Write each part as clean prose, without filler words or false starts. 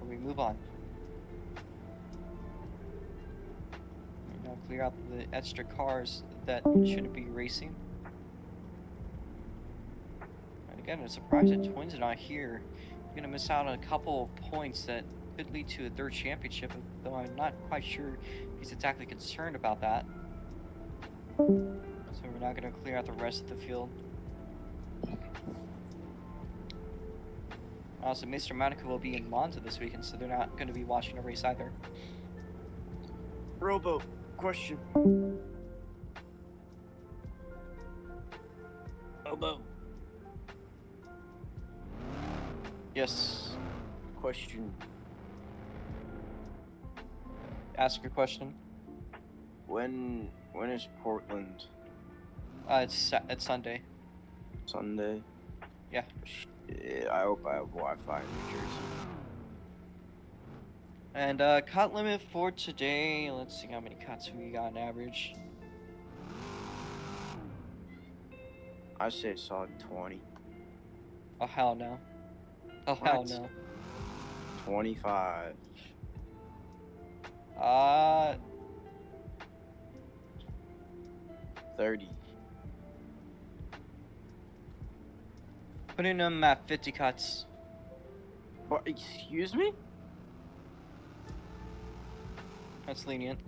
we move on. Now clear out the extra cars that shouldn't be racing. And again, I'm surprised that Twins are not here. You're gonna miss out on a couple of points that could lead to a third championship, though I'm not quite sure he's exactly concerned about that. So we're not gonna clear out the rest of the field. Also, Mr. Monaco will be in Monza this weekend, so they're not going to be watching a race either. Robo, question. Robo. Yes. Question. Ask your question. When is Portland? It's Sunday. Sunday? Yeah. I hope I have Wi-Fi in New Jersey. And cut limit for today. Let's see how many cuts we got on average. I say solid 20. Oh hell no. Oh hell no. 25. 30. Putting them at 50 cuts. What? Excuse me? That's lenient.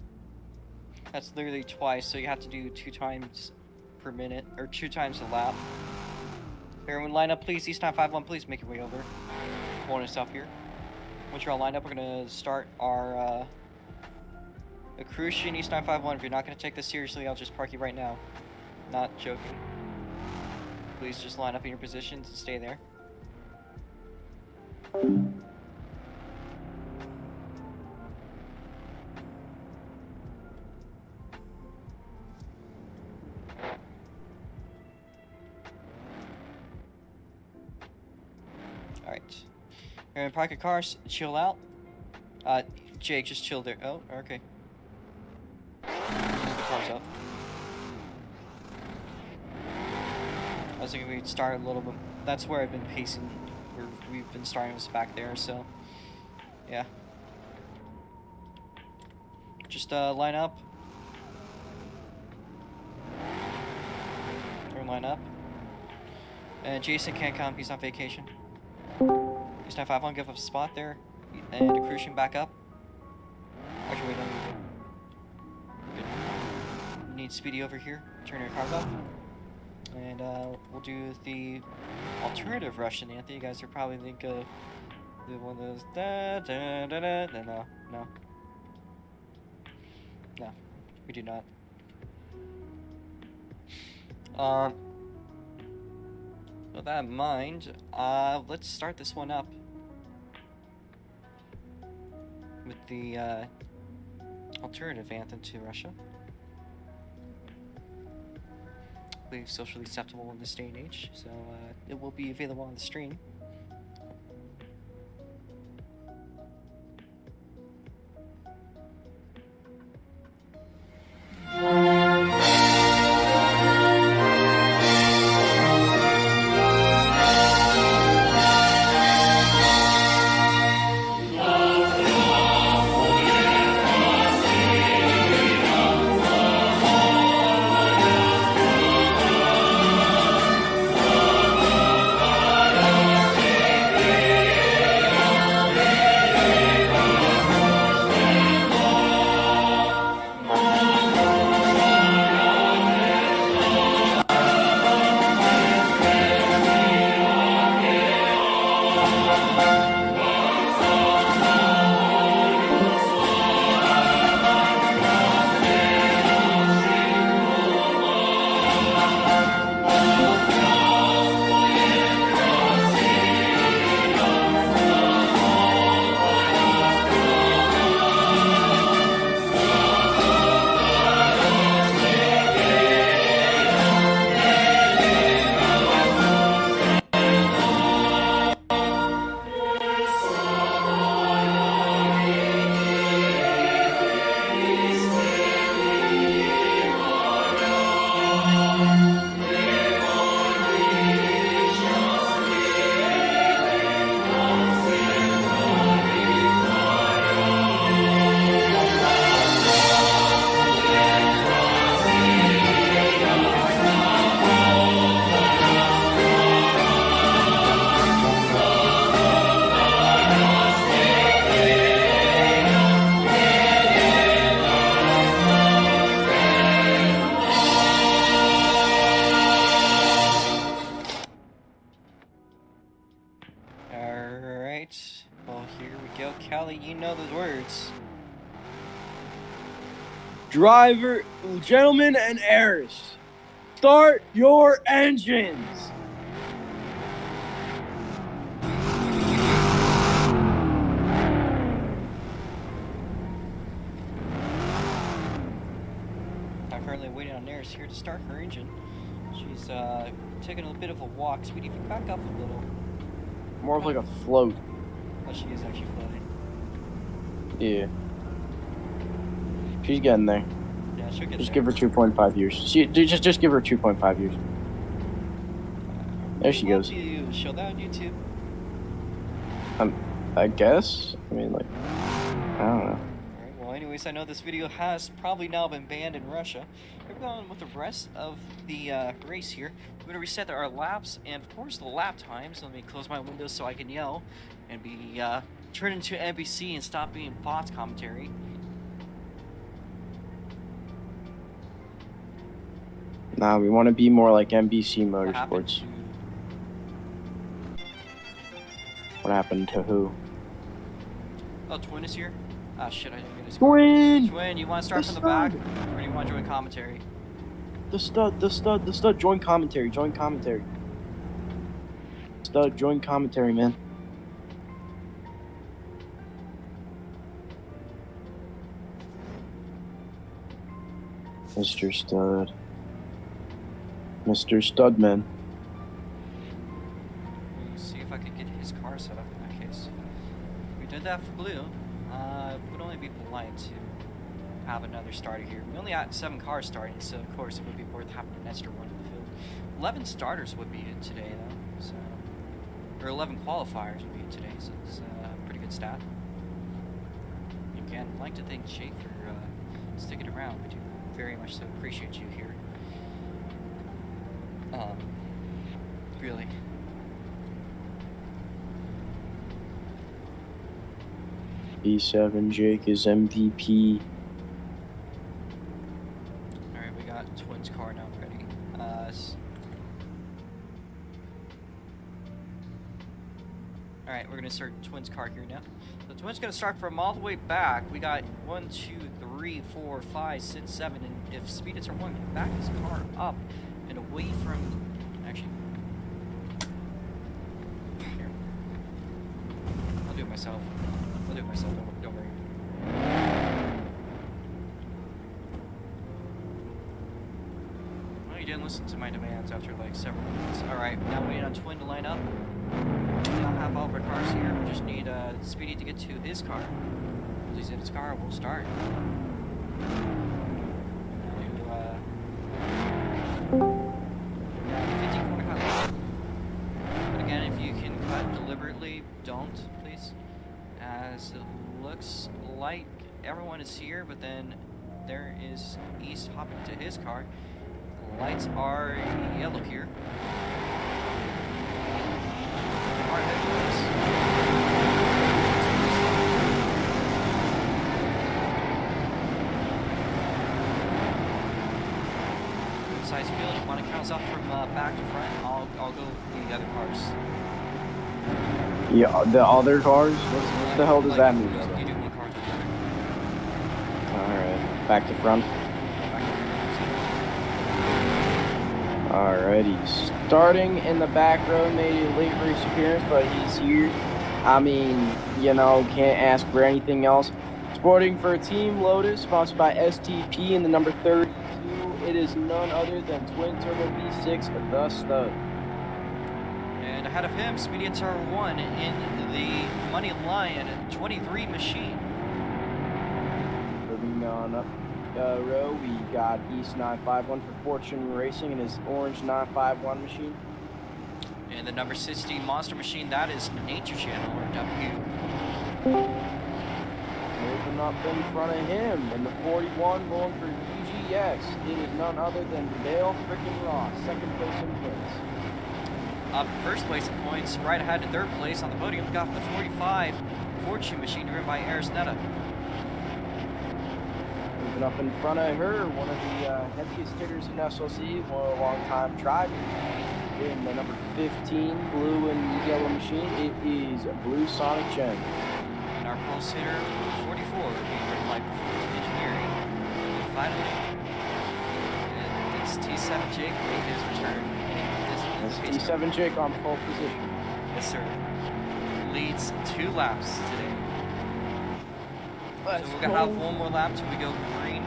That's literally twice, so you have to do 2 times per minute, or 2 times a lap. Everyone line up, please. East 951, please make your way over. Bonus up here. Once you're all lined up, we're gonna start our Crucian East 951. If you're not gonna take this seriously, I'll just park you right now. Not joking. Please just line up in your positions and stay there. Alright. You're gonna park your cars, chill out. Jake, just chill there. Oh, okay. Move the cars up. I was thinking we'd start a little bit. That's where I've been pacing. We've been starting us back there, so yeah. Just line up. Turn line up. And Jason can't come. He's on vacation. He's 951. Give up a spot there, and cruising back up. Actually, wait, no. Good. Need Speedy over here. Turn your cars up. And we'll do the alternative Russian anthem. You guys are probably think of the one of those da da da da. No, we do not. With that in mind, let's start this one up with the alternative anthem to Russia. I believe socially acceptable in this day and age, so it will be available on the stream. right. Well, here we go. Kelly, you know those words. Driver, gentlemen and heirs, start your engines. I'm currently waiting on Eris here to start her engine. She's taking a bit of a walk. Sweetie, if you back up a little. More of like a float. Oh, she is actually floating. Yeah. She's getting there. Yeah, she'll get Just there. give her 2.5 years. Just give her 2.5 years. There she goes. You show that on YouTube. I guess. I mean, like, I don't know. Alright, well, anyways, I know this video has probably now been banned in Russia. We're going with the rest of the race here. We're going to reset our laps and, of course, the lap times. Let me close my windows so I can yell and be turned into NBC and stop being Fox commentary. Nah, we want to be more like NBC What happened Motorsports. to- What happened to who? Oh, Twin is here? Ah, shit, I didn't get his Twin! Twin, you want to start The from the back? stud. Or do you want to join commentary? The stud. Join commentary. Stud, join commentary, man. Mr. Stud. Mr. Studman. Let's see if I could get his car set up in that case. We did that for Blue. It would only be polite to have another starter here. We only had 7 cars starting, so of course it would be worth having an extra one in the field. 11 starters would be in today, though. So, or 11 qualifiers would be in today, so it's a pretty good stat. Again, I'd like to thank Jake for sticking around. We do very much so appreciate you here. Really. B7 Jake is MVP. Alright, we got Twin's car now ready. Alright, we're gonna start Twin's car here now. So Twin's gonna start from all the way back. We got 1, 2, 3, 4, 5, 6, 7, and if speed is our 1, back his car up and away from. Actually, here. I'll do it myself. Don't worry. Well, you didn't listen to my demands after like several minutes. Alright, now we waiting on Twin to line up. We now have all of our cars here. We just need Speedy to get to his car. Once he's in his car, we'll start. But again, if you can cut deliberately, don't, please. As it looks like everyone is here, but then there is East hopping to his car. The lights are yellow here. Alright, there it is. Size field, you want to count us up from back to front? I'll go with the other cars. Yeah, the other cars? What the hell does that mean? You do one car to the other. Alright, back to front. Alrighty, starting in the back row, made a late race appearance, but he's here. I mean, you know, can't ask for anything else. Sporting for Team Lotus, sponsored by STP in the number 32. It is none other than Twin Turbo V6, the stud. And ahead of him, Speedy and Turn 1 in the Money Lion 23 machine. Moving on up row, we got East 951 for Fortune Racing and his orange 951 machine. And the number 16 monster machine, that is Nature Channel, or W. Moving up in front of him in the 41, going for UGX. It is none other than Dale freaking Ross, second place in points. First place in points, right ahead in third place on the podium. We got the 45 Fortune machine driven by Arisnetta. Moving up in front of her, one of the heaviest hitters in SLC, one of a long time driver. in the number 15 blue and yellow machine, it is Blue Sonic Gen. And our pulse hitter, 44, being ridden by Performance Engineering. And finally, it's T7 Jake made his return. That's T7 Jake on pole position. Yes, sir. Leads 2 laps today. Let's so we're going to have one more lap till we go green.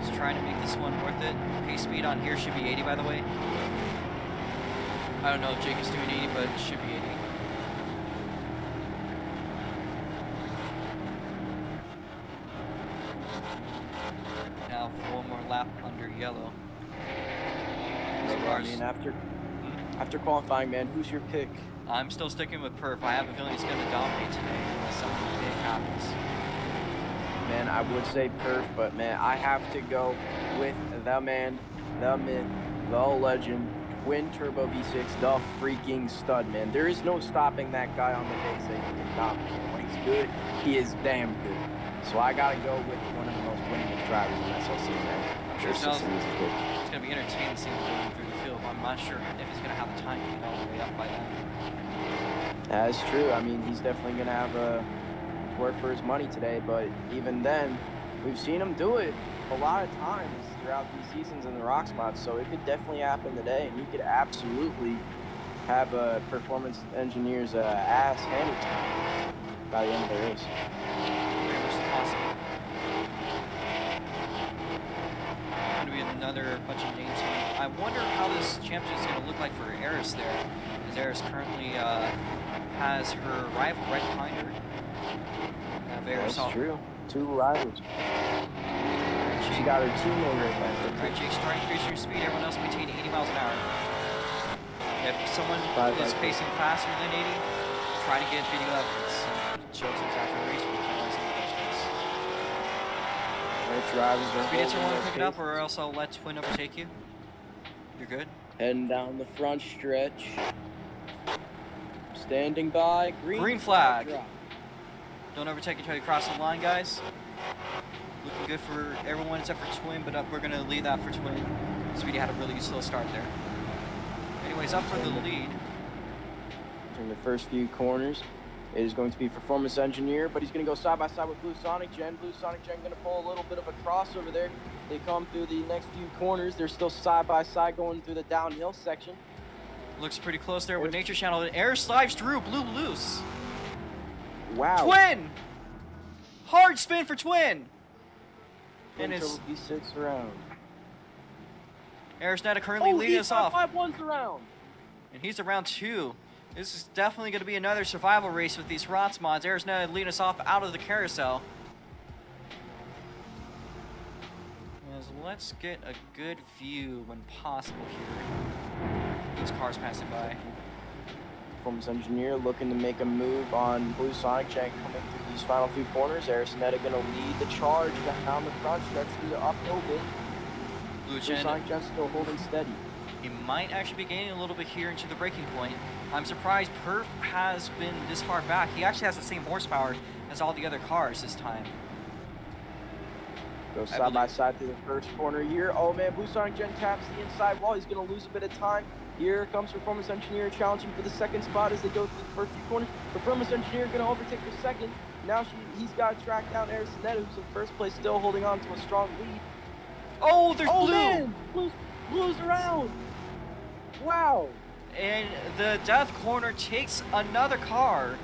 Just trying to make this one worth it. Pace speed on here should be 80, by the way. I don't know if Jake is doing 80, but it should be 80. Now one more lap under yellow. I mean, after qualifying, man, who's your pick? I'm still sticking with Perf. I have a feeling he's going to dominate today unless something big happens. Man, I would say Perf, but man, I have to go with the man, the myth, the legend, twin turbo V6, the freaking stud, man. There is no stopping that guy on the base that he can dominate. When he's good, he is damn good. So I gotta go with one of the most winningest drivers in SLC, man. I'm sure it's gonna be entertaining seeing him going through the field. I'm not sure if he's gonna have the time to get all the way up by then. That's true. I mean, he's definitely gonna have to work for his money today, but even then, we've seen him do it a lot of times throughout these seasons in the ROX mods, so it could definitely happen today, and you could absolutely have a performance engineer's ass handed to him by the end of the race. Very much possible. Going to be another bunch of names here. I wonder how this championship is going to look like for Eris there, because Eris currently has her rival right behind her. That's true. 2 rivals. She got her teammate right back there. Alright, Jake, starting increasing your speed. Everyone else maintain 80 miles an hour. If someone is pacing faster than 80, try to get video evidence. Show us after the race. Drivers are speed answer one, pick it up, or else I'll let Twin overtake you. You're good. Heading down the front stretch. Standing by. Green flag. Don't overtake until you cross the line, guys. Looking good for everyone except for Twin, but we're going to leave that for Twin. Speedy had a really slow start there. Anyways, up for the lead. In the first few corners, it is going to be Performance Engineer, but he's going to go side by side with Blue Sonic Gen. Blue Sonic Gen going to pull a little bit of a crossover there. They come through the next few corners. They're still side by side going through the downhill section. Looks pretty close there with Nature Channel. Air slides through, blew loose. Wow. Twin! Hard spin for Twin! And it's V6 around. Arisnetta currently leading us off. 5-1's around. And he's around 2. This is definitely going to be another survival race with these ROTS mods. Arisnetta leading us off out of the carousel. Let's get a good view when possible here. These cars passing by. Performance Engineer looking to make a move on Blue Sonic Gen coming through these final few corners. Arisnetta going to lead the charge down the front stretch through the uphill bit. Blue Sonic Gen still holding steady. He might actually be gaining a little bit here into the braking point. I'm surprised Perf has been this far back. He actually has the same horsepower as all the other cars this time. Go side by side through the first corner here. Oh man, Blue Sonic Gen taps the inside wall. He's going to lose a bit of time. Here comes Performance Engineer challenging for the second spot as they go through the first few corners. Performance Engineer going to overtake for second. Now he's got to track down Arisnetta, who's in first place, still holding on to a strong lead. Oh, there's Blue! Man! Blue's around! Wow! And the death corner takes another car.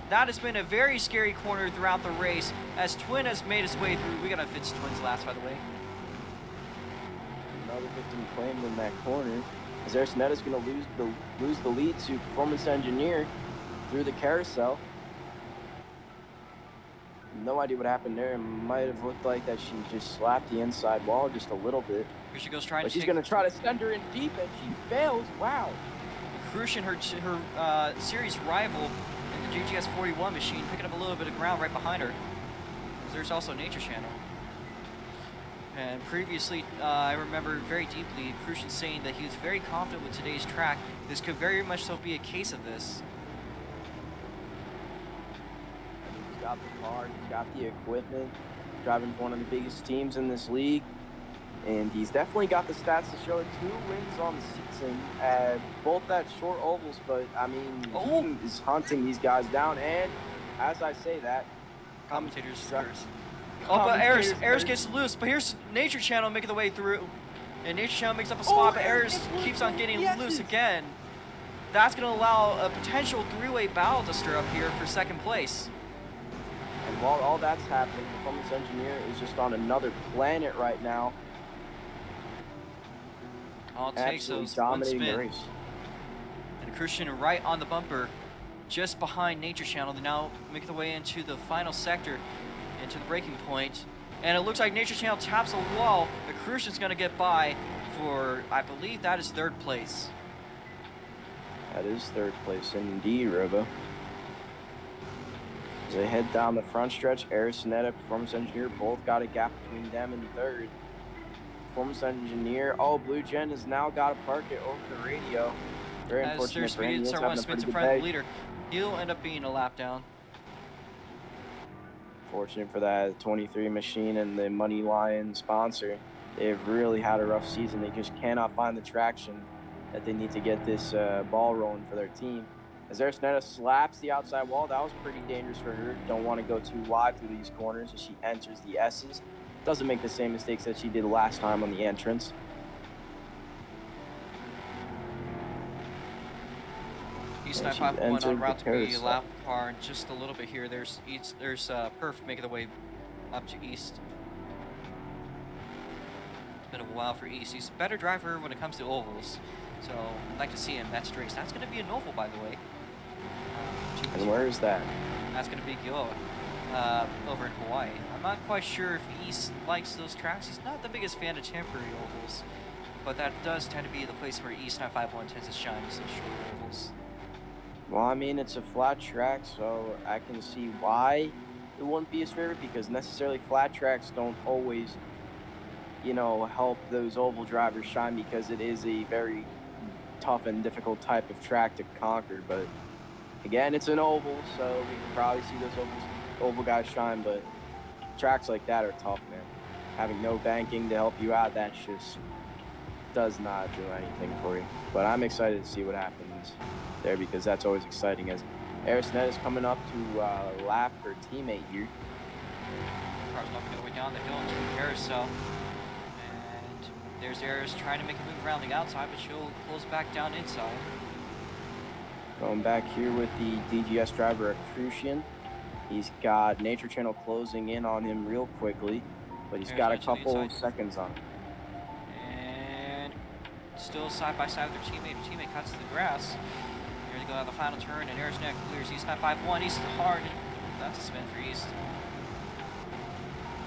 That has been a very scary corner throughout the race as Twin has made his way through. We gotta fix Twin's last, by the way. Another victim claimed in that corner. As Aristinetta's going to lose the lead to Performance Engineer through the carousel. No idea what happened there. It might have looked like that she just slapped the inside wall just a little bit. Here she goes trying but to she's going to try to send her in deep, and she fails. Wow. Crucian, her series rival in the GGS 41 machine, picking up a little bit of ground right behind her. There's also Nature Channel. And previously, I remember very deeply Crucian saying that he was very confident with today's track. This could very much so be a case of this. He's got the car, he's got the equipment, driving for one of the biggest teams in this league. and he's definitely got the stats to show it. 2 wins on the season, both at short ovals, but I mean, Oh. he is hunting these guys down, and as I say that, Commentators curse. Oh, but commentators Ayers curse. gets loose, but here's Nature Channel making the way through. And Nature Channel makes up a spot, but Ayers keeps on getting loose again. That's going to allow a potential 3-way battle to stir up here for second place. And while all that's happening, the Performance Engineer is just on another planet right now. All it takes Absolutely those one dominating the spin. race. And Christian right on the bumper, just behind Nature Channel. They now make their way into the final sector, into the braking point. And it looks like Nature Channel taps a wall, but Christian's going to get by for, I believe that is third place. That is third place indeed, Robo. As they head down the front stretch, Arisonetta, Performance Engineer, both got a gap between them and third. Performance Engineer, Blue Gen has now got to park it over the radio. Very As unfortunate for him. Speed He's start having one a spins pretty in good front of the day. leader. He'll end up being a lap down. Fortunate for that 23 machine and the Money Lion sponsor. They've really had a rough season. They just cannot find the traction that they need to get this ball rolling for their team. As Arisonetta slaps the outside wall, that was pretty dangerous for her. Don't want to go too wide through these corners as she enters the S's. Doesn't make the same mistakes that she did last time on the entrance. East 951 on route to be lap car in just a little bit here. There's Perf making the way up to East. It's been a while for East. He's a better driver when it comes to ovals, so I'd like to see him next race. That's going to be an oval, by the way. And where is that? That's going to be Gioa, over in Hawaii. I'm not quite sure if East likes those tracks. He's not the biggest fan of temporary ovals, but that does tend to be the place where East 951 tends to shine, so short ovals. Well, I mean, it's a flat track, so I can see why it wouldn't be his favorite, because necessarily flat tracks don't always, help those oval drivers shine, because it is a very tough and difficult type of track to conquer. But again, it's an oval, so we can probably see those oval guys shine, but tracks like that are tough, man. Having no banking to help you out, that just does not do anything for you. But I'm excited to see what happens there, because that's always exciting, as Arisonetta is coming up to lap her teammate here. Car's not going to go down the hill into the carousel. And there's Aris trying to make a move around the outside, but she'll close back down inside. Going back here with the DGS driver, Crucian. He's got Nature Channel closing in on him real quickly, but he's got a couple of seconds on him. And still side by side with their teammate. Her teammate cuts the grass. Here they go on the final turn, and Arisonetta clears East 951. East hard. That's a spin for East.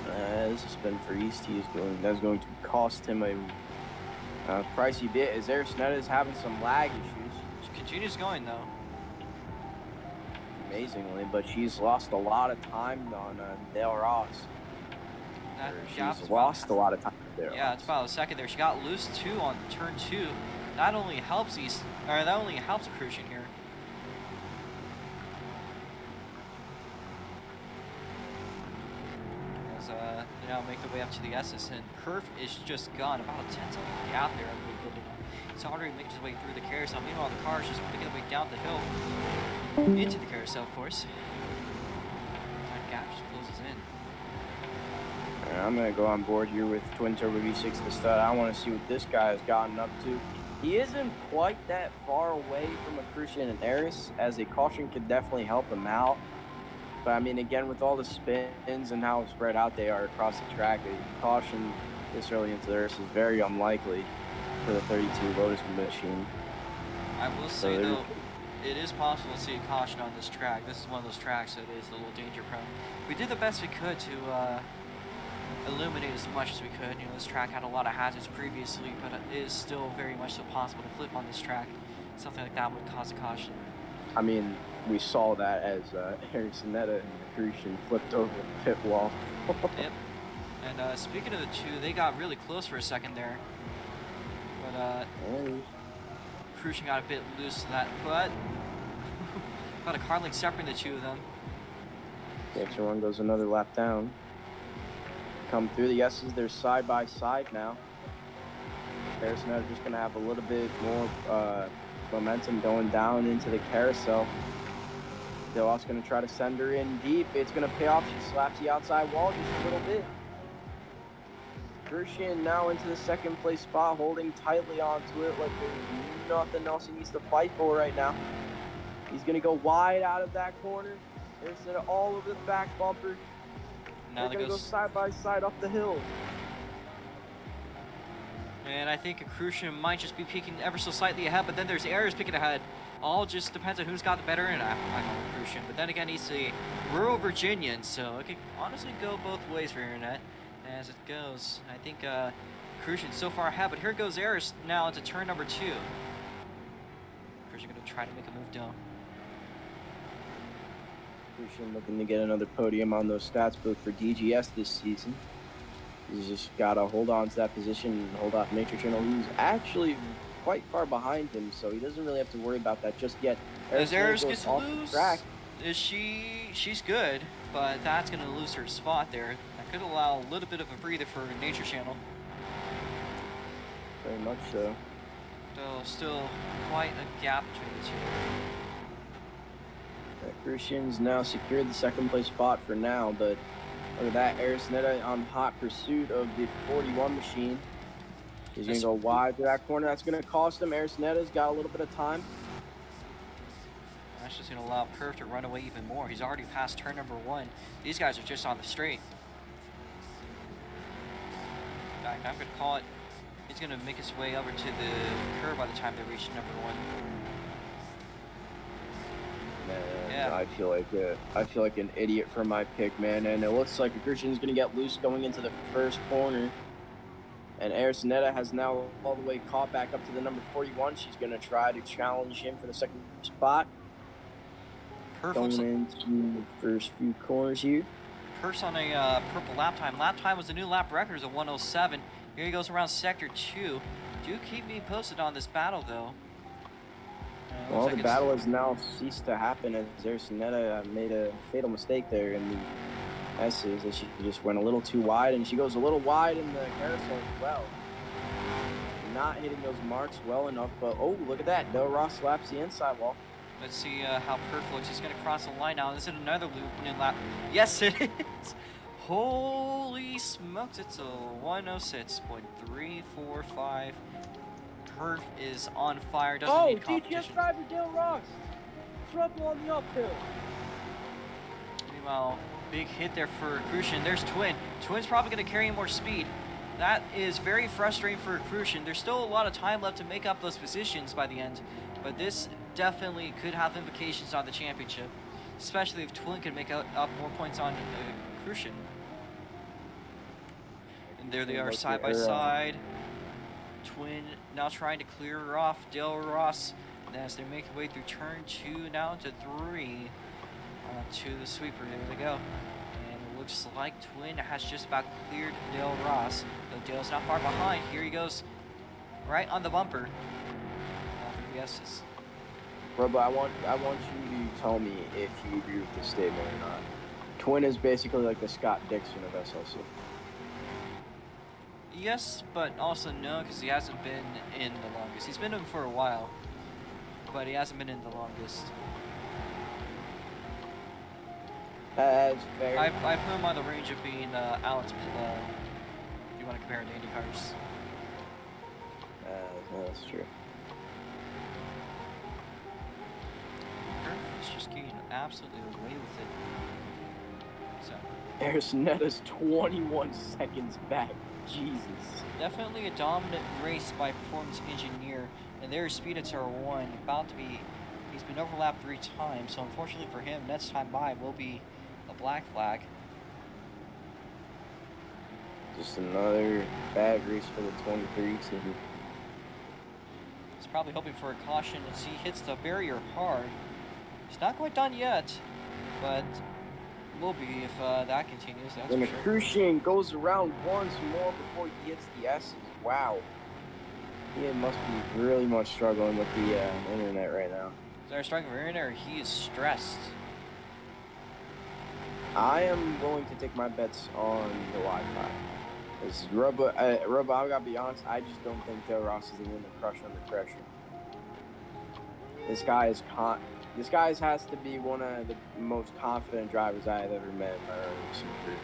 This is a spin for East. That's going to cost him a pricey bit, as Arisonetta is having some lag issues. She continues going though. Amazingly, but she's lost a lot of time on Del Ross. She's lost a lot of time there. Yeah, it's about a second there. She got loose too on turn 2. That only helps Crucian here. As they now make their way up to the S's, and Kerf is just gone about a tenth of a gap there. He's already making his way through the carousel. Meanwhile, the car is just making their way down the hill into the carousel, of course. That gap just closes in. I'm going to go on board here with Twin Turbo V6 the stud. I want to see what this guy has gotten up to. He isn't quite that far away from a Crucian and Eris, as a caution could definitely help him out. But I mean, again, with all the spins and how spread out they are across the track, a caution this early into the Eris is very unlikely for the 32 Lotus machine. I will say, though, it is possible to see a caution on this track. This is one of those tracks that is a little danger prone. We did the best we could to eliminate as much as we could. This track had a lot of hazards previously, but it is still very much so possible to flip on this track. Something like that would cause a caution. I mean, we saw that as Arisonetta and Crucian flipped over the pit wall. Yep. And speaking of the two, they got really close for a second there. But Crucian got a bit loose to that, but about a car link separating the two of them. The extra one goes another lap down. come through. The S's, they're side by side now. Harrison are just going to have a little bit more momentum going down into the carousel. They're also going to try to send her in deep. It's going to pay off. She slaps the outside wall just a little bit. Christian now into the second place spot, holding tightly onto it like there's nothing else he needs to fight for right now. He's going to go wide out of that corner. Harrison all over the back bumper. Now They're going to go side by side up the hill. And I think Crucian might just be peeking ever so slightly ahead, but then there's Ayers picking ahead. All just depends on who's got the better, and I go Crucian. But then again, he's a rural Virginian, so it could honestly go both ways for Internet as it goes. I think Crucian's so far ahead, but here goes Ayers now into turn number 2. Crucian going to try to make a move down. Crucian looking to get another podium on those stats book for DGS this season. He's just got to hold on to that position and hold off Nature Channel, who's actually quite far behind him, so he doesn't really have to worry about that just yet. As Ayers gets loose, she's good, but that's going to lose her spot there. That could allow a little bit of a breather for Nature Channel. Very much so. Though still quite a gap between the two. Christian's now secured the second place spot for now, but look at that, Arisneta on hot pursuit of the 41 machine. He's going to go wide to that corner. That's going to cost him. Arisneta's got a little bit of time. That's just going to allow Perf to run away even more. He's already past turn number 1. These guys are just on the straight. In fact, I'm going to call it. He's going to make his way over to the curve by the time they reach number 1. Man, yeah. I feel like an idiot for my pick, man. And it looks like Christian's going to get loose going into the first corner. And Arisneta has now all the way caught back up to the number 41. She's going to try to challenge him for the second spot. Perfect. Going into the first few corners here. Perf's on a purple lap time. Lap time was the new lap record, is a 1:07. Here he goes around sector 2. Do keep me posted on this battle, though. Well, the battle has now ceased to happen as Arisneta made a fatal mistake there in the S's, as she just went a little too wide, and she goes a little wide in the carousel as well. Not hitting those marks well enough, but oh, look at that. Del Ross slaps the inside wall. Let's see how Perf looks. He's going to cross the line now. Is it another loop in lap? Yes, it is. Holy smokes, it's a 106.345. Perf is on fire, doesn't need competition. DGS driver Del Ross. Trouble on the uphill. Meanwhile, big hit there for Crucian. There's Twin. Twin's probably going to carry more speed. That is very frustrating for Crucian. There's still a lot of time left to make up those positions by the end, but this definitely could have implications on the championship, especially if Twin can make up more points on Crucian. And there they are, side by side. Twin now trying to clear her off. Del Ross, as they make their way through turn 2 now to 3 to the sweeper. There they go. And it looks like Twin has just about cleared Del Ross. Though Dale's not far behind. Here he goes, right on the bumper. Yeses. Robo, I want you to tell me if you agree with this statement or not. Twin is basically like the Scott Dixon of SLC. Yes, but also no, because he hasn't been in the longest. He's been in for a while, but he hasn't been in the longest. That's fair. I put him on the range of being Alex Pillow. If you want to compare it to Indy cars. That's true. It's just getting absolutely away with it. So. Arisneta's 21 seconds back. Jesus. Definitely a dominant race by Performance Engineer, and their speed at R1 about to be. He's been overlapped 3 times, so unfortunately for him, next time by will be a black flag. Just another bad race for the 23 team. He's probably hoping for a caution as he hits the barrier hard. He's not quite done yet, but will be if that continues. That's and for sure. Crucian goes around once more before he hits the S's. Wow. He must be really much struggling with the internet right now. They're struggling for internet, or he is stressed. I am going to take my bets on the Wi-Fi. Because Rubba, I gotta be honest, I just don't think Taylor Ross is going to crush under pressure. This guy has to be one of the most confident drivers I have ever met in my early racing career.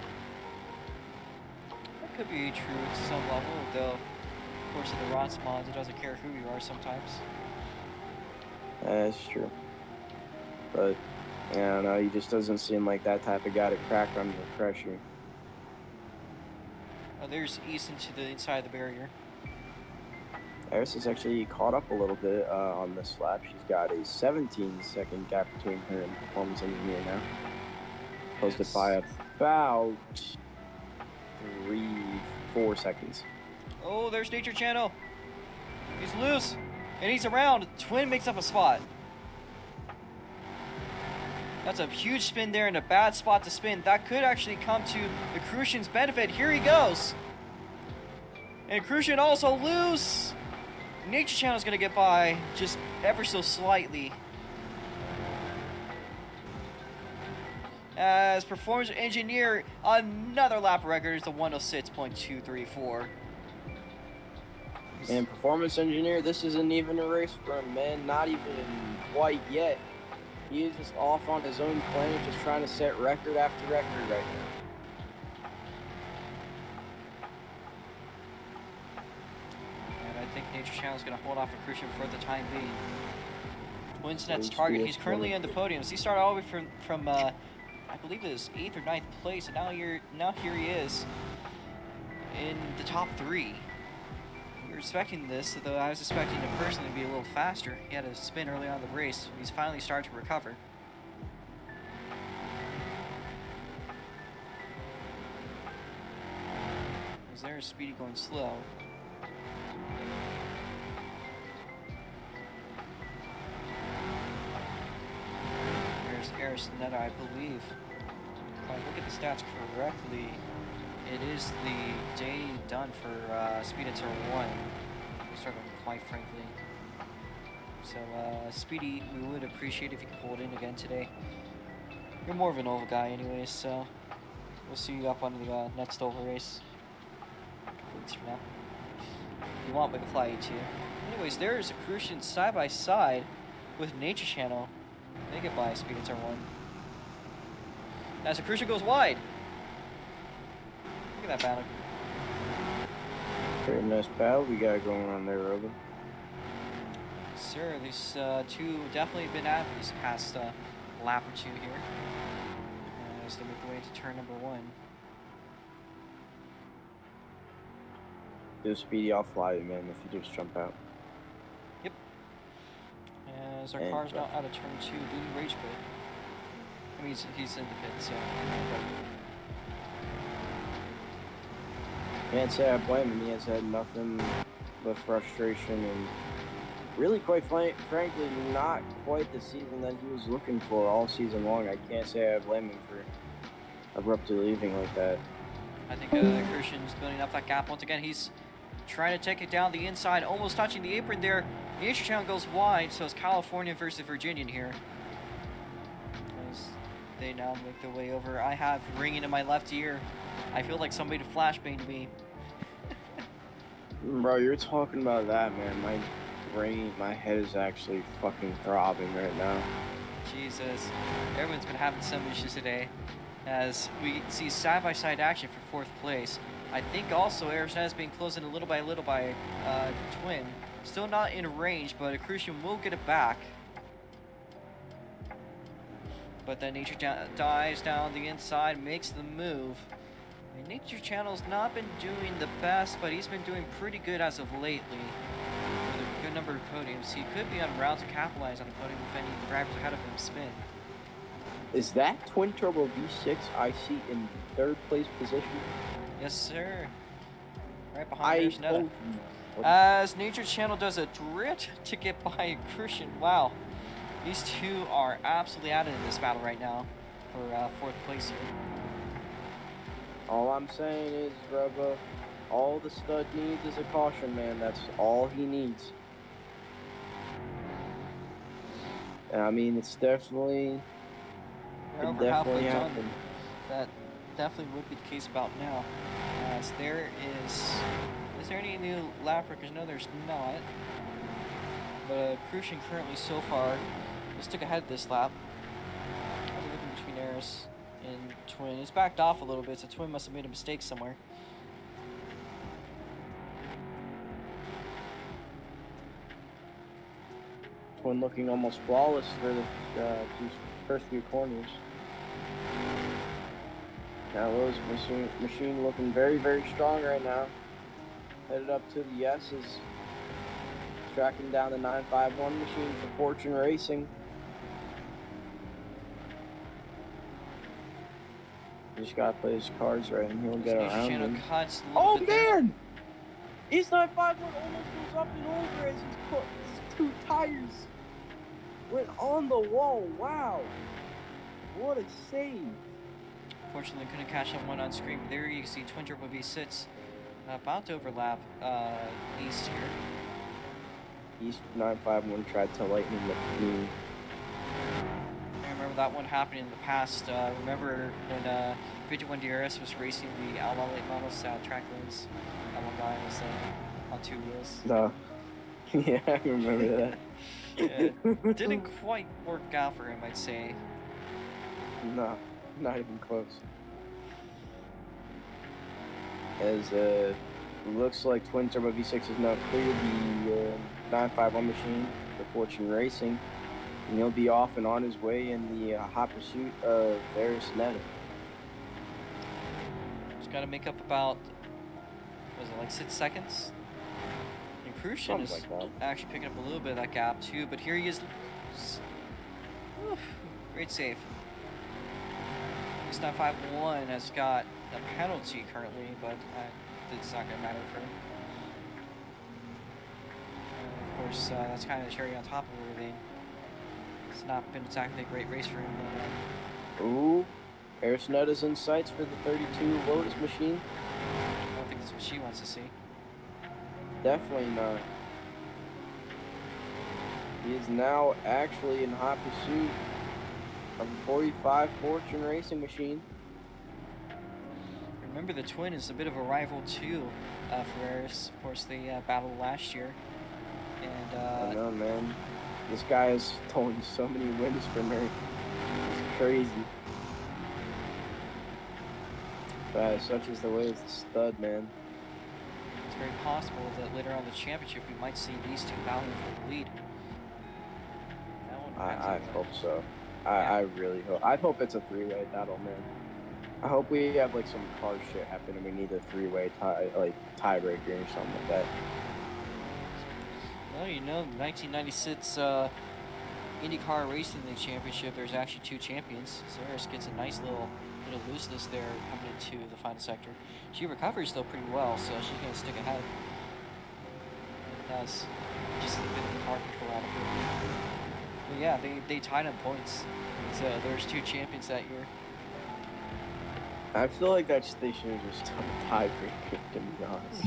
That could be true to some level, though. Of course, in the Ross mods, it doesn't care who you are sometimes. That's true. But, I don't know, he just doesn't seem like that type of guy to crack under pressure. Oh, there's Easton to the inside of the barrier. Eris has actually caught up a little bit on this lap. She's got a 17-second gap between her and Performance Engineer now. Posted by about 3-4 seconds. Oh, there's Nature Channel. He's loose, and he's around. Twin makes up a spot. That's a huge spin there and a bad spot to spin. That could actually come to the Crucian's benefit. Here he goes. And Crucian also loose. Nature Channel's going to get by just ever so slightly. As Performance Engineer, another lap record is the 106.234. And Performance Engineer, this isn't even a race for him, man. Not even quite yet. He is just off on his own planet, just trying to set record after record right now. And I think Nature Channel is going to hold off a Crucian for the time being. Twin's next target. He's currently in the podiums. He started all the way from I believe it was 8th or 9th place, and now here he is in the top 3. We were expecting this, though I was expecting him personally to be a little faster. He had a spin early on in the race. He's finally started to recover. Is there Speedy going slow? There's Aristanetta, I believe. If I look at the stats correctly, it is the day done for Speed at Turn 1. We started quite frankly. So, Speedy, we would appreciate if you could pull it in again today. You're more of an oval guy anyways, so we'll see you up on the next oval race. Weeks from now. If you want, we can fly you too. Anyways, there's a Crucian side by side with Nature Channel. They get by Speed at Turn 1. As the Crucian goes wide. Look at that battle. Very nice battle we got going on there, Robin. Sir, these two definitely been at this past lap or two here. As they make their way to turn number 1. Do Speedy, I'll fly you, man, if you just jump out. Yep. As our car's now out of turn 2, doing rage quit. I mean, he's in the pit, so. Can't say I blame him. He has had nothing but frustration and really, quite frankly, not quite the season that he was looking for all season long. I can't say I blame him for abruptly leaving like that. I think Christian's building up that gap once again. He's trying to take it down the inside, almost touching the apron there. Nature Channel goes wide, so it's California versus Virginian here. As they now make their way over. I have ringing in my left ear. I feel like somebody flashbanged me. Bro, you're talking about that, man. My head is actually fucking throbbing right now. Jesus. Everyone's been having some issues today. As we see side-by-side action for 4th place. I think also Arizona has been closing a little by Twin. Still not in range, but Crucian will get it back. But then Nature dives down the inside, makes the move. I mean, Nature Channel's not been doing the best, but he's been doing pretty good as of lately. With a good number of podiums. He could be on route to capitalize on the podium if any drivers ahead of him spin. Is that Twin Turbo V6 I see in 3rd place position? Yes, sir. Right behind Arizona. you. As Nature Channel does a drift to get by Crucian. Wow. These two are absolutely at it in this battle right now for 4th place here. All I'm saying is, Rubba, all the stud needs is a caution, man. That's all he needs. And I mean, it's definitely... We're over halfway done. that definitely would be the case about now. As there is there any new lap records? No, there's not. But Crucian currently so far just took ahead this lap. I was looking between Eris and Twin. It's backed off a little bit, so Twin must have made a mistake somewhere. Twin looking almost flawless for the these first few corners. Now Lowe's machine looking very, very strong right now. Headed up to the S's. Tracking down the 951 machine for Fortune Racing. Just gotta play his cards right and he'll get around him. Oh man! East 951 almost goes up and over as his two tires went on the wall. Wow! What a save! Fortunately, couldn't catch that one on screen. There you see Twin Turbo V6 about to overlap East here. East 951 tried to lighten the beam. I remember that one happening in the past. Remember when 51 DRS was racing the Outlaw late models at track lanes? That one guy was on 2 wheels. No. Yeah, I remember that. Yeah, didn't quite work out for him, I'd say. No, not even close. As looks like Twin Turbo V6 has now cleared the 951 machine for Fortune Racing, and he'll be off and on his way in the hot pursuit of Varys Netta. Just got to make up about, was it like 6 seconds? And Crucian is like actually picking up a little bit of that gap too, but here he is. Oof, great save. East 951 has got a penalty currently, but it's not going to matter for him. Of course, that's kind of the cherry on top of everything. It's not been exactly a great race for him. But, ooh, Aristonetta's in sights for the 32 Lotus machine. I don't think that's what she wants to see. Definitely not. He is now actually in hot pursuit of a 45 Fortune Racing machine. Remember, the Twin is a bit of a rival too for Eris. Of course, they battled last year. And I know, man. This guy has stolen so many wins from her. It's crazy. But such is the way of the stud, man. It's very possible that later on in the championship we might see these two battling for the lead. I hope so. I really hope. I hope it's a three-way battle, man. I hope we have like some car shit happen and we need a three-way tiebreaker or something like that. Well, you know, 1996 IndyCar Racing League Championship, there's actually 2 champions. So Eris gets a nice little looseness there coming into the final sector. She recovers though pretty well, so she's going to stick ahead. That's just a bit of car control out of her. But yeah, they tied on points. So there's 2 champions that year. I feel like that they should have just done a tiebreaker, to be honest.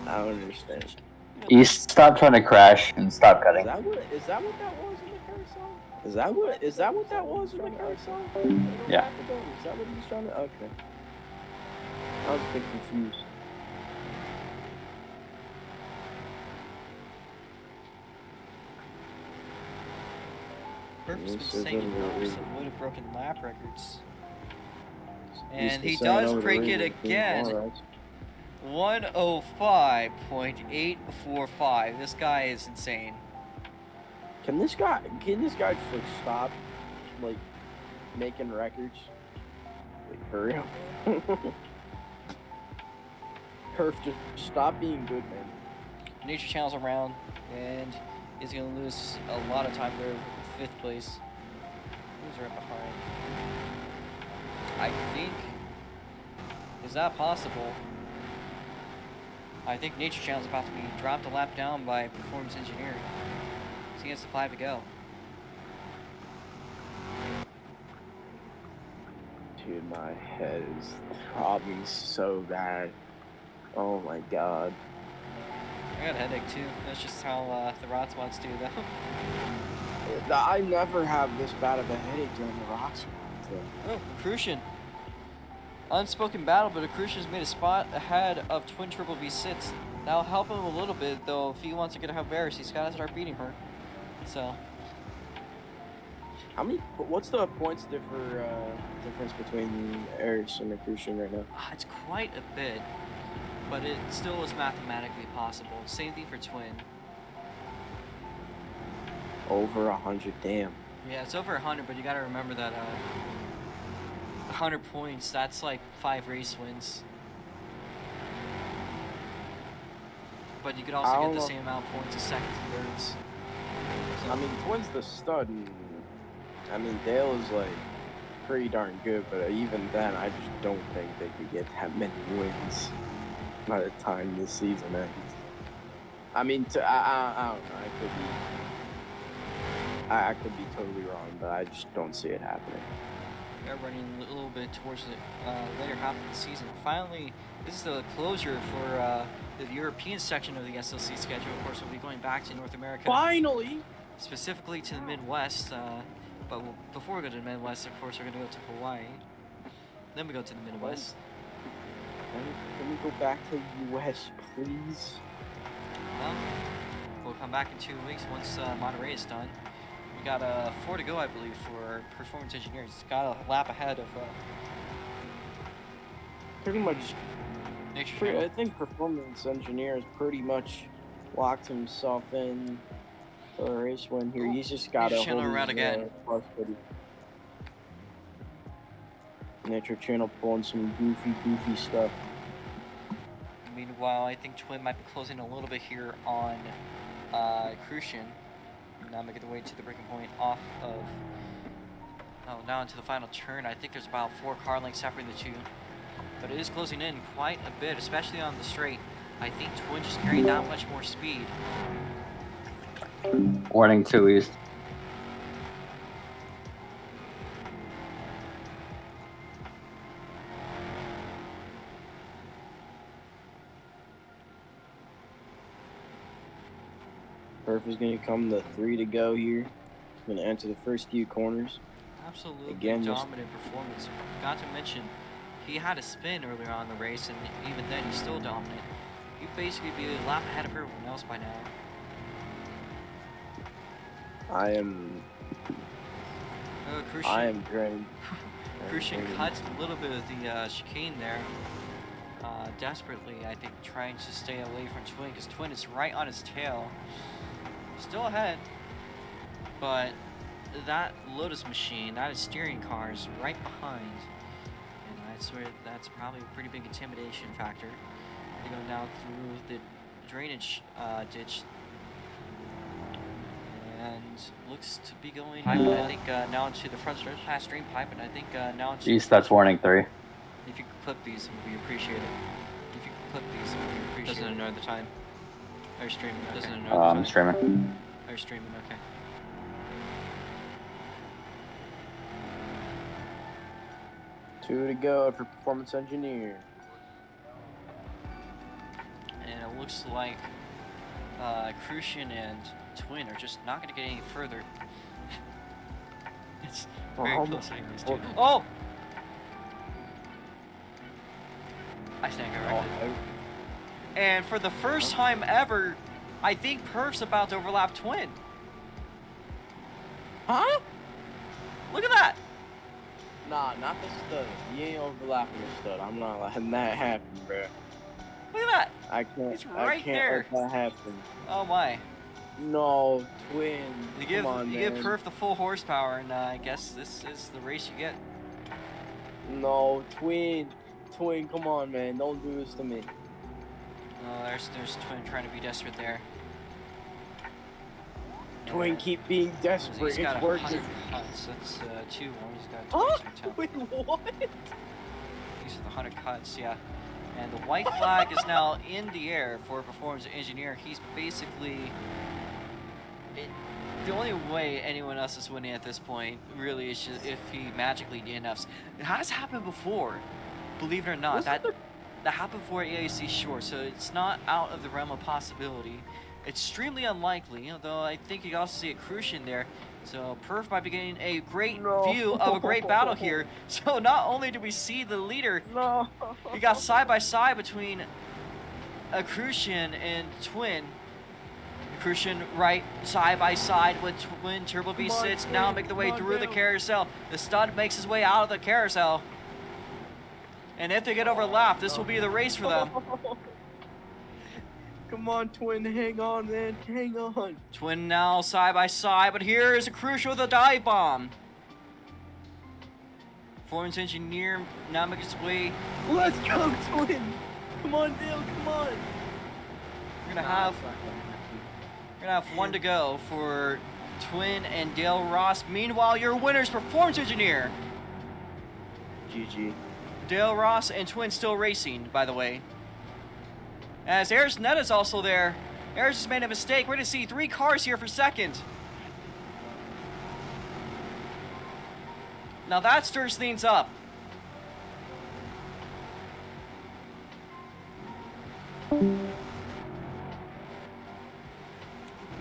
I don't understand. You stop trying to crash and stop cutting. Is that what that was in the carousel? Is that what that was in the carousel? Yeah. Is that what he was trying to? Okay. I was a bit confused. Burke's been saying would have broken lap records. And he He's does over the break ring it with again. all right. 105.845. This guy is insane. Can this guy just like stop like making records? Like for real. Perf, just stop being good, man. Nature Channel's around, and he's gonna lose a lot of time there with 5th place. Who's right behind? I think, is that possible? I think Nature Channel's about to be dropped a lap down by Performance Engineering. So he has the 5 to go. Dude, my head is throbbing so bad. Oh my god. I got a headache too. That's just how the Rot spots do though. I never have this bad of a headache during the ROX. So. Oh, Crucian. Unspoken battle, but Crucian's made a spot ahead of Twin Triple V6. That'll help him a little bit, though. If he wants to get a Havairis, he's got to start beating her. So. What's the points difference between Eris and Crucian right now? It's quite a bit, but it still is mathematically possible. Same thing for Twin. Over 100, damn. Yeah, it's over 100, but you gotta remember that 100 points, that's like 5 race wins. But you could also get the same amount of points as seconds and thirds. So, I mean, Twin's the stud, and I mean, Dale is like pretty darn good, but even then, I just don't think they could get that many wins by the time this season ends. I mean, I don't know. I could be totally wrong, but I just don't see it happening. they're running a little bit towards the later half of the season. Finally, this is the closure for the European section of the SLC schedule. Of course, we'll be going back to North America. Finally! Specifically to the Midwest. But before we go to the Midwest, of course, we're going to go to Hawaii. Then we go to the Midwest. Can we go back to the U.S., please? Well, we'll come back in 2 weeks once Monterey is done. We got 4 to go, I believe, for performance engineers. It's got a lap ahead of Pretty much. Nature I think performance engineers pretty much locked himself in for a race win here. He's just got to Channel around again. Nature Channel pulling some goofy stuff. Meanwhile, I think Twin might be closing a little bit here on Crucian. Now making the way to the breaking point off of... Oh, now into the final turn. I think there's about 4 car lengths separating the two. But it is closing in quite a bit, especially on the straight. I think Twin just carrying that much more speed. Warning 2 east. Perf is going to come the 3 to go here. Going to enter the first few corners. Absolutely Again, dominant performance. Got to mention, he had a spin earlier on in the race, and even then he's still dominant. He'd basically be a lap ahead of everyone else by now. I am drained. Crucian cuts a little bit of the chicane there. Desperately, I think, trying to stay away from Twin, because Twin is right on his tail. Still ahead, but that Lotus machine, that steering car, is right behind. And that's probably a pretty big intimidation factor. They go now through the drainage ditch. And looks to be going, I think, now into the front stretch, past drain pipe, and I think now into... East, that's warning 3. If you could clip these, it would be appreciated. If you could clip these, it would be appreciated. Doesn't know the time. Are you streaming? Okay. Doesn't know the time. I'm streaming. Are you streaming? Okay. Two to go for performance engineer. And it looks like Crucian and Twin are just not going to get any further. It's very close between these two. Oh! I stand corrected. And for the first time ever, I think Perf's about to overlap Twin. Huh? Look at that! Nah, not the stud. You ain't overlapping the stud. I'm not letting that happen, bro. Look at that! I can't. It's right I can't there. let that happen. Oh my. No, Twin. You give Come on, you man. give Perf the full horsepower, and I guess this is the race you get. No, Twin. Twin, come on, man. Don't do this to me. Oh, there's Twin trying to be desperate there. Twin, keep being desperate. He's got It's 100 working. cuts. That's 2-1. He's got Huh? 20%. Wait, what? These are the 100 cuts, yeah. And the white flag is now in the air for performance engineer. He's basically... the only way anyone else is winning at this point, really, is just if he magically DNFs. It has happened before, believe it or not. That happened before at AAC Shore, so it's not out of the realm of possibility. It's extremely unlikely, although I think you also see a Crucian there. So Perf might be getting a great No. view of a great battle here. So not only do we see the leader, No. we got side by side between a Crucian and Twin. Crucian right side by side with Twin Turbo Come on, V6 now Twin. make the way Come on, through the Dale. carousel. The stud makes his way out of the carousel. And if they get overlapped, this will be the race for them. Come on, Twin. Hang on, man. Hang on. Twin now side by side, but here is a Crucian with a dive bomb. Florence Engineer now makes his way. Let's go, Twin. Come on, Dale. Come on. We're gonna have one to go for Twin and Dale Ross. Meanwhile, your winners, Performance Engineer. GG. Dale Ross and Twin still racing, by the way. As Eris Netta's also there. Eris just made a mistake. We're gonna see 3 cars here for second. Now that stirs things up.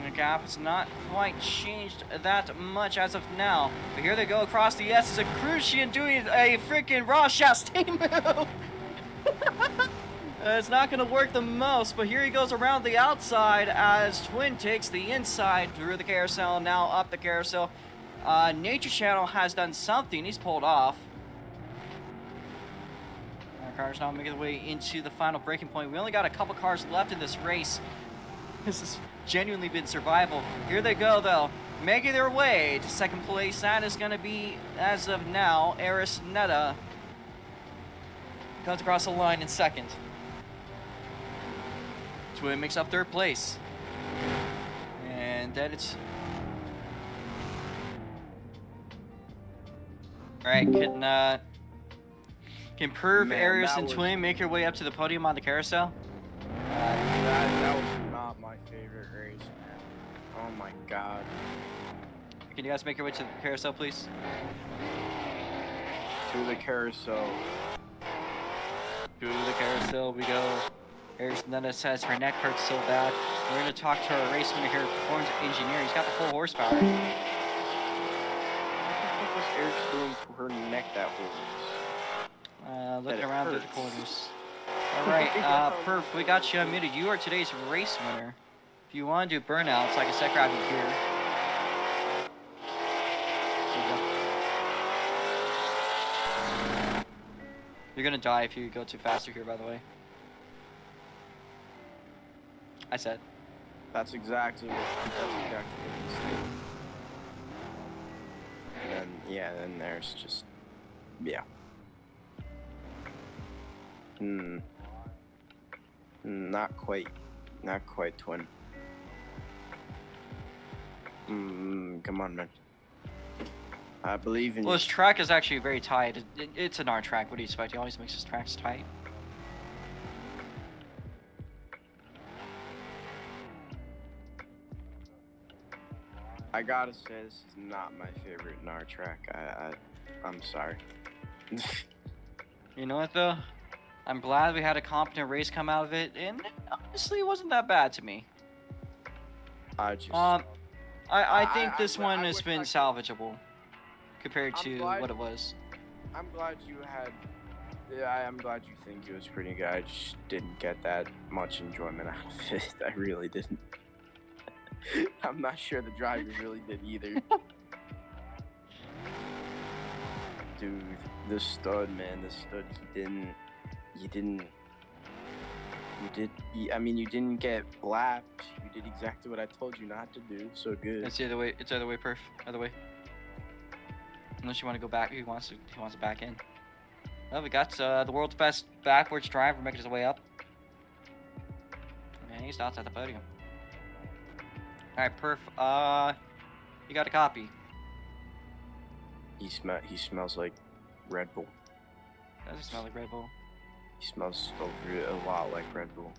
The gap has not quite changed that much as of now. But here they go across the S. Is a Crucian doing a freaking Ross Chastain move. It's not going to work the most, but here he goes around the outside as Twin takes the inside through the carousel, now up the carousel. Nature Channel has done something. He's pulled off. Our car's now making their way into the final braking point. We only got a couple cars left in this race. This has genuinely been survival. Here they go, though, making their way to second place. That is going to be, as of now, Eris Netta comes across the line in second. Twin makes up third place. And then it's... Alright, can Perv, Man, Eris, that and was- Twin make your way up to the podium on the carousel? That was not my favorite race, man. Oh my god. Can you guys make your way to the carousel, please? To the carousel. To the carousel we go. Eris Netta says her neck hurts so bad. We're going to talk to our race winner here, Performance Engineer. He's got the full horsepower. What the fuck was Eric doing to her neck that whole race? Looking it around through the hurts. corners. Alright, Perf, we got you unmuted. You are today's race winner. If you want to do burnouts, I can set grab you here. There you go. You're gonna die if you go too fast here, by the way. I said. That's exactly what he said. And then, yeah, then there's just, yeah. Not quite Twin. Come on, man. I believe in Well, you. his track is actually very tight. It's an R track. What do you expect? He always makes his tracks tight. I gotta say, this is not my favorite NAR track. I'm sorry. You know what, though? I'm glad we had a competent race come out of it, and honestly, it wasn't that bad to me. I just. I think this I one wish has been I could- salvageable compared I'm to glad- what it was. I'm glad you had. Yeah, I'm glad you think it was pretty good. I just didn't get that much enjoyment out of it. I really didn't. I'm not sure the drivers really did either. Dude, the stud, man, the stud. You didn't get lapped. You did exactly what I told you not to do. So good. It's the other way. It's the other way, Perf. Other way. Unless you want to go back, he wants to back in. Well, we got the world's best backwards driver making his way up, and he stops at the podium. All right, Perf. You got a copy. He smells like Red Bull. Does it smell like Red Bull? He smells a lot like Red Bull.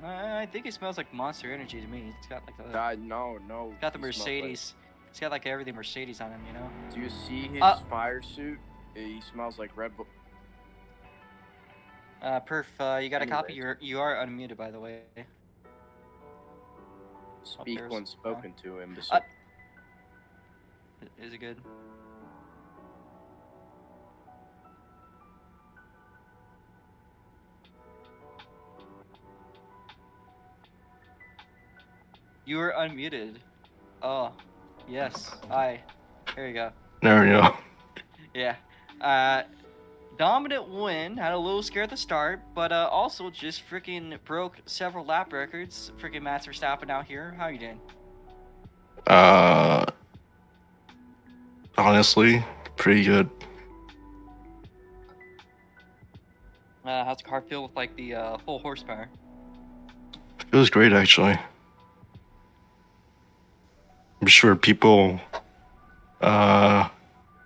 I think it smells like Monster Energy to me. It's got like the No. it's got the he smells Mercedes. It's got like everything Mercedes on him, you know. Like, do you see his fire suit? He smells like Red Bull. Perf, you got a copy. Anyways. You are unmuted, by the way. Speak there's- when spoken to, imbecile. Is it good? You were unmuted. Oh, yes. Hi. Here you go. There we go. Yeah. Dominant win. Had a little scare at the start, but also just freaking broke several lap records. Freaking Max Verstappen out here. How you doing? Honestly, pretty good. How's the car feel with like the full horsepower? It was great, actually. I'm sure people would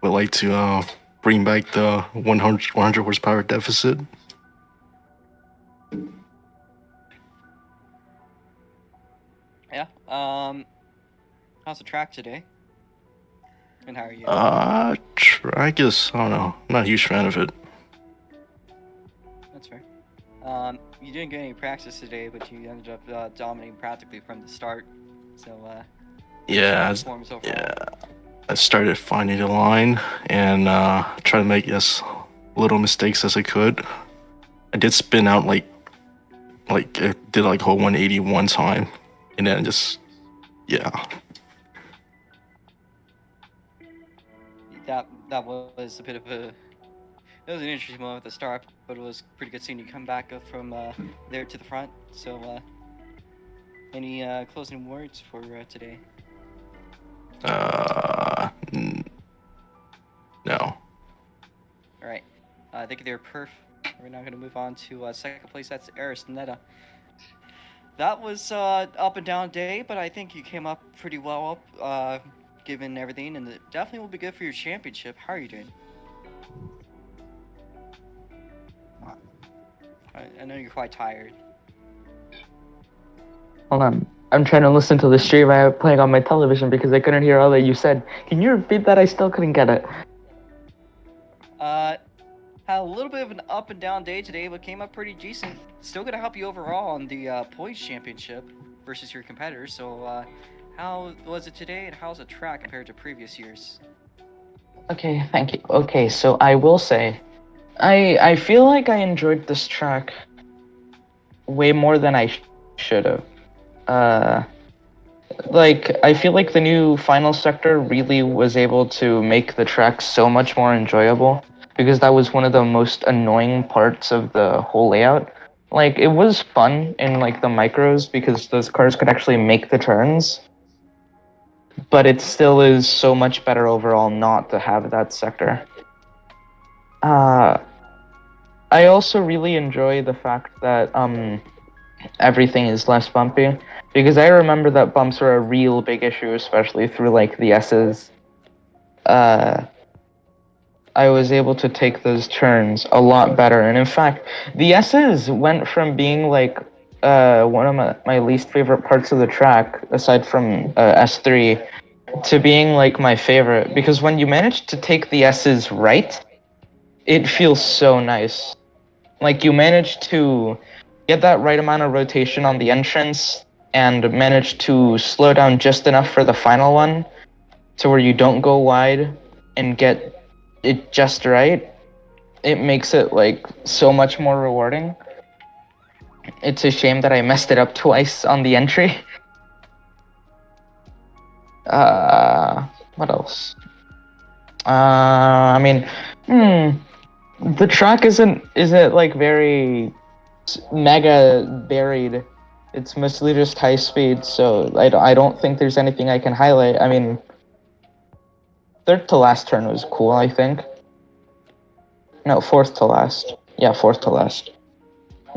like to bring back the 100 horsepower deficit. Yeah. How's the track today? And how are you? Track is, I don't know. I'm not a huge fan of it. That's fair. You didn't get any practice today, but you ended up dominating practically from the start. So, Yeah, performance overall. yeah. I started finding the line and try to make as little mistakes as I could. I did spin out like it did like whole 180 one time, and then just That was a bit of a. It was an interesting moment at the start, but it was pretty good seeing you come back up from there to the front. So, any closing words for today? No. All right. Thank you there, Perf. We're now going to move on to second place. That's Eris Netta. That was up and down day, but I think you came up pretty well up, given everything, and it definitely will be good for your championship. How are you doing? I know you're quite tired. Hold on. I'm trying to listen to the stream I have playing on my television because I couldn't hear all that you said. Can you repeat that? I still couldn't get it. Had a little bit of an up and down day today, but came up pretty decent. Still gonna help you overall on the points championship versus your competitors. So, how was it today, and how's the track compared to previous years? Okay, thank you. Okay, so I will say, I feel like I enjoyed this track way more than I should have. Like, I feel like the new final sector really was able to make the track so much more enjoyable, because that was one of the most annoying parts of the whole layout. Like, it was fun in, like, the micros, because those cars could actually make the turns, but it still is so much better overall not to have that sector. I also really enjoy the fact that, everything is less bumpy, because I remember that bumps were a real big issue, especially through like the S's. I was able to take those turns a lot better, and in fact, the S's went from being like one of my least favorite parts of the track, aside from S3, to being like my favorite, because when you manage to take the S's right, it feels so nice. Like, you manage to get that right amount of rotation on the entrance and manage to slow down just enough for the final one to where you don't go wide and get it just right. It makes it like so much more rewarding. It's a shame that I messed it up twice on the entry. What else? I mean, the track isn't like very mega buried. It's mostly just high speed, so I don't think there's anything I can highlight. I mean, third to last turn was cool, I think. No, fourth to last. Yeah, fourth to last.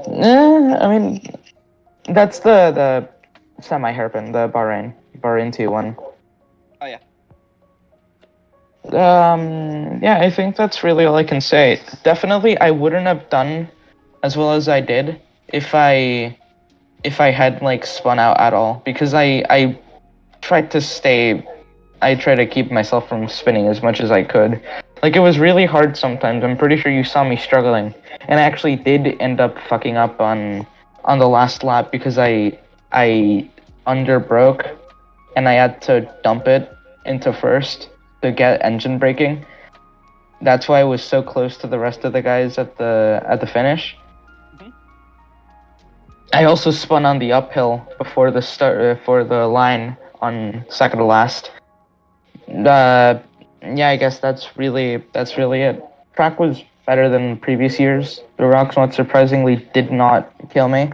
I mean, that's the semi-hairpin, the Bahrain T1. Oh yeah. Yeah, I think that's really all I can say. Definitely, I wouldn't have done as well as I did if I had like spun out at all, because I tried to keep myself from spinning as much as I could. Like, it was really hard sometimes. I'm pretty sure you saw me struggling, and I actually did end up fucking up on the last lap because I underbroke and I had to dump it into first. to get engine braking. That's why I was so close to the rest of the guys at the finish. Mhm. I also spun on the uphill before the start for the line on second to last. Yeah, I guess that's really it. Track was better than previous years. The rocks, not surprisingly, did not kill me.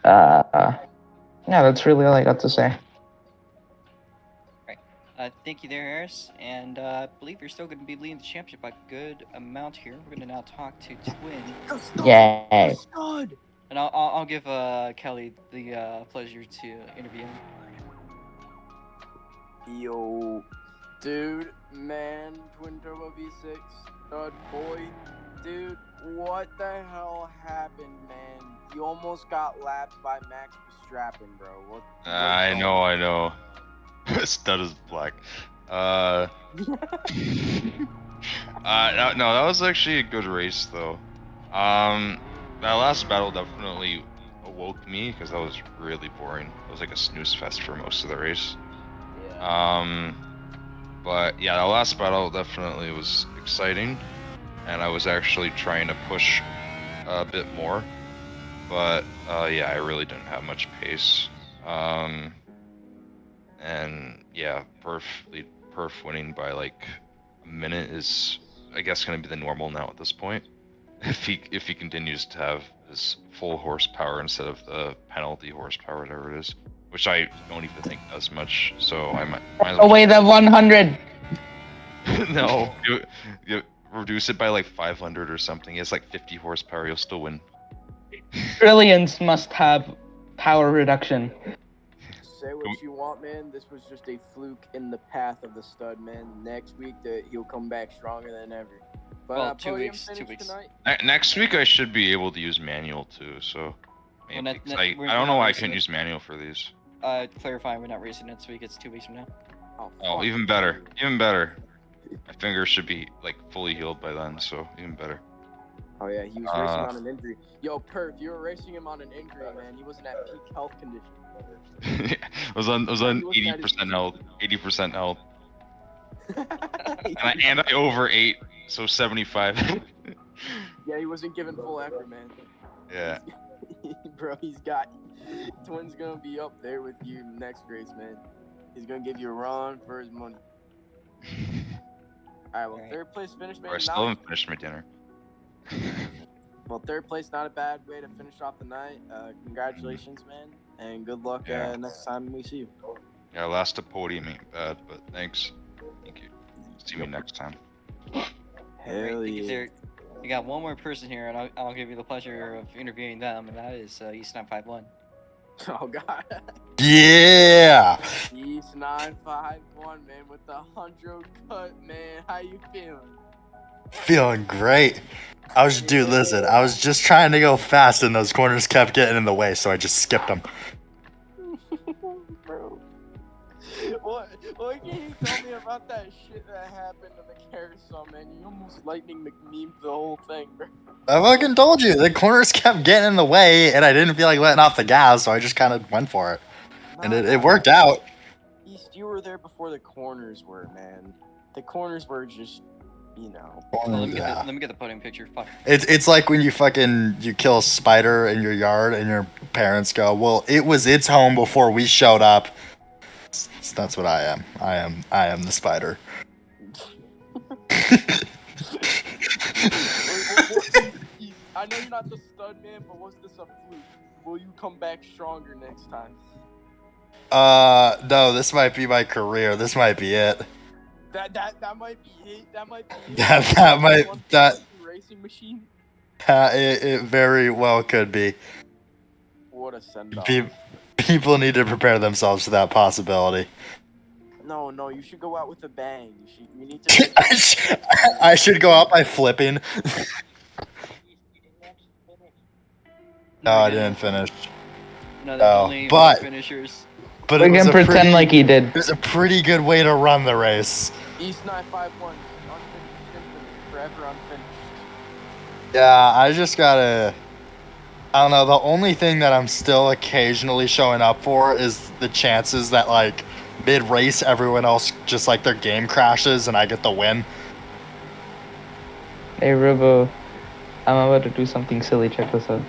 Yeah, that's really all I got to say. Thank you there, Harris. And I believe you're still going to be leading the championship by a good amount here. We're going to now talk to Twin. Yay! And I'll give Kelly the pleasure to interview him. Yo, dude, man, Twin Turbo V6, stud boy, dude, what the hell happened, man? You almost got lapped by Max Verstappen, bro. What I know. Stud is black. No, that was actually a good race though. That last battle definitely awoke me because that was really boring. It was like a snooze fest for most of the race. But yeah, that last battle definitely was exciting, and I was actually trying to push a bit more. But yeah, I really didn't have much pace. And yeah, perf winning by like a minute is, I guess, gonna be the normal now at this point. If he continues to have his full horsepower instead of the penalty horsepower, whatever it is, which I don't even think does much. So I might as well Away the 100. no, you reduce it by like 500 or something. It's like 50 horsepower. You'll still win. Trillions must have power reduction. Say what you want, man. This was just a fluke in the path of the stud, man. Next week, he'll come back stronger than ever. But Well, 2 podium weeks. finish 2 weeks. tonight? Next week I should be able to use manual too. So maybe, Well, 'cause we're I don't know not why I racing couldn't it. use manual for these. Clarifying, we're not racing next week. It's 2 weeks from now. Oh, fuck. even better. Even better. My fingers should be like fully healed by then, so even better. Oh yeah, he was racing on an injury. Yo, Perf, you were racing him on an injury, man. He wasn't at peak health condition. I was on 80% health, 80% health, and I over 8, so 75. Yeah, he wasn't giving full effort, man. Yeah. Bro, Twin's gonna be up there with you next race, man. He's gonna give you a run for his money. Alright, well, Alright. third place finish, man. I still haven't finished my dinner. Well, third place, not a bad way to finish off the night. Congratulations, man, and good luck Yeah. next time we see you. Yeah, last to podium ain't bad, but thanks. Thank you. See me next time. Alright, Hell thank you, yeah. sir. We got one more person here, and I'll give you the pleasure of interviewing them, and that is East 951. Oh, God. Yeah. East 951, man, with the 100 cut, man. How you feeling? Feeling great. Dude, listen, I was just trying to go fast and those corners kept getting in the way, so I just skipped them. Bro. What can you tell me about that shit that happened in the carousel, man? You almost lightning McMemed the whole thing, bro. I fucking told you, the corners kept getting in the way, and I didn't feel like letting off the gas, so I just kind of went for it. And it worked out. East, you were there before the corners were, man. The corners were just, you know. Let me Yeah. get the podium picture. Fuck. It's like when you kill a spider in your yard and your parents go, well, it was its home before we showed up. That's what I am. I am the spider. I know you're not the stud, man, but was this a fluke? Will you come back stronger next time? No, this might be my career. This might be it. That might be it. That might be it. That might Racing machine. it very well could be. What a send off. People need to prepare themselves for that possibility. No, you should go out with a bang. You need to. I should go out by flipping. No, I didn't finish. No, there's Oh, only but- finishers. But We it was can a pretend pretty, like he did. it was a pretty good way to run the race. East 951, unfinished symptoms, forever unfinished. Yeah, I just gotta. I don't know. The only thing that I'm still occasionally showing up for is the chances that like mid race, everyone else just like their game crashes and I get the win. Hey, Robo, I'm about to do something silly. Check this out.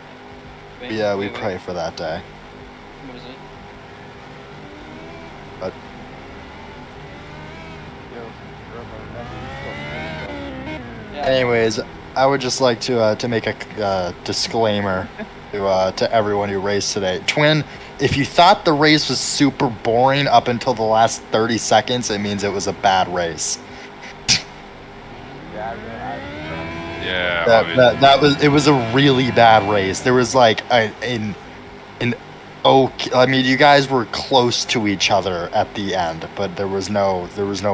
Wait, Yeah, we wait, wait. pray for that day. What is it? But Yeah. anyways, I would just like to make a disclaimer to everyone who raced today. Twin, if you thought the race was super boring up until the last 30 seconds, it means it was a bad race. Yeah. It was a really bad race. There was like an okay. I mean, you guys were close to each other at the end, but there was no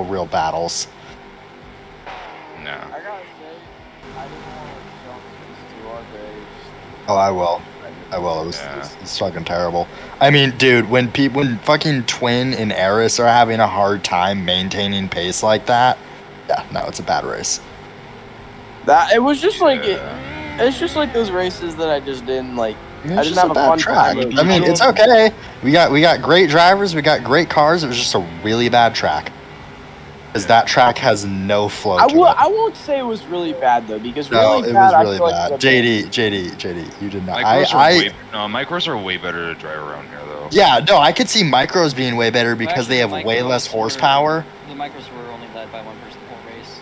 real battles. No. I gotta say, I didn't want to jump this too hard, but Oh, I will. It's fucking terrible. I mean, dude, when fucking Twin and Eris are having a hard time maintaining pace like that, yeah, no, it's a bad race. that it was just like Yeah. it's just like those races that I just didn't like. It's I didn't just have a a bad fun track. time. I mean, it's okay. We got great drivers. We got great cars. It was just a really bad track. Because that track has no flow to it. I won't say it was really bad though, because No, really it bad. was really I feel bad. Like JD, you did not. Micros are way better to drive around here though. Yeah, no, I could see micros being way better because Actually, they have the way micros less were- horsepower. The micros were only led by one person the whole race.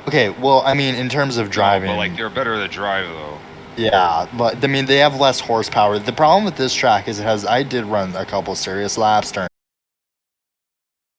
Okay, well, I mean, in terms of driving, But like they're better to drive though. yeah, but I mean, they have less horsepower. The problem with this track is I did run a couple serious laps during